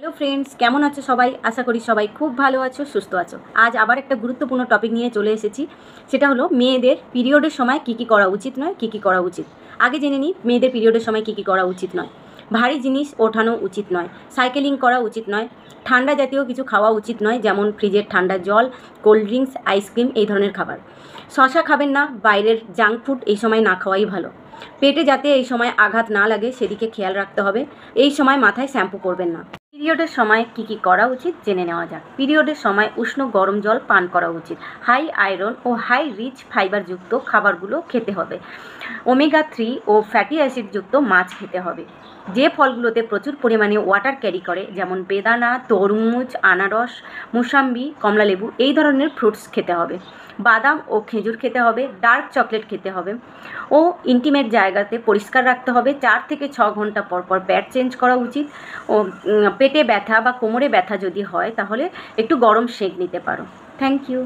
Hello friends, কেমন আছো সবাই? আশা করি সবাই খুব ভালো আছো, সুস্থ আছো। আজ আবার একটা গুরুত্বপূর্ণ টপিক নিয়ে চলে এসেছি। সেটা হলো মেয়েদের পিরিয়ডের সময় কী কী করা উচিত নয়, কী কী করা উচিত। আগে জেনে নিই মেয়েদের পিরিয়ডের সময় কী কী করা উচিত নয়। ভারী জিনিস ওঠানো উচিত নয়, সাইকেলিং করা উচিত নয়, ঠান্ডা জাতীয় কিছু খাওয়া উচিত নয়, যেমন ফ্রিজের ঠান্ডা জল, কোল্ড ড্রিঙ্কস, আইসক্রিম এই ধরনের খাবার। শশা খাবেন না, বাইরের জাঙ্ক ফুড এই সময় না খাওয়াই ভালো। পেটে যাতে এই সময় আঘাত না লাগে সেদিকে খেয়াল রাখতে হবে। এই সময় মাথায় শ্যাম্পু করবেন না। পিরিয়ডের সময় কী কী করা উচিত জেনে নেওয়া যাক। পিরিয়ডের সময় উষ্ণ গরম জল পান করা উচিত। হাই আয়রন ও হাই রিচ ফাইবারযুক্ত খাবারগুলো খেতে হবে। ওমেগা 3 ও ফ্যাটি অ্যাসিডযুক্ত মাছ খেতে হবে। যে ফলগুলোতে প্রচুর পরিমাণে ওয়াটার ক্যারি করে, যেমন বেদানা, তরমুজ, আনারস, মুসাম্বি, কমলালেবু এই ধরনের ফ্রুটস খেতে হবে। বাদাম ও খেজুর খেতে হবে। ডার্ক চকলেট খেতে হবে ও ইন্টিমেট জায়গাতে পরিষ্কার রাখতে হবে। 4 থেকে 6 ঘন্টা পর পর প্যাড চেঞ্জ করা উচিত। ও পেটে ব্যথা বা কোমরে ব্যথা যদি হয় তাহলে একটু গরম সেঁক নিতে পারো। Thank you.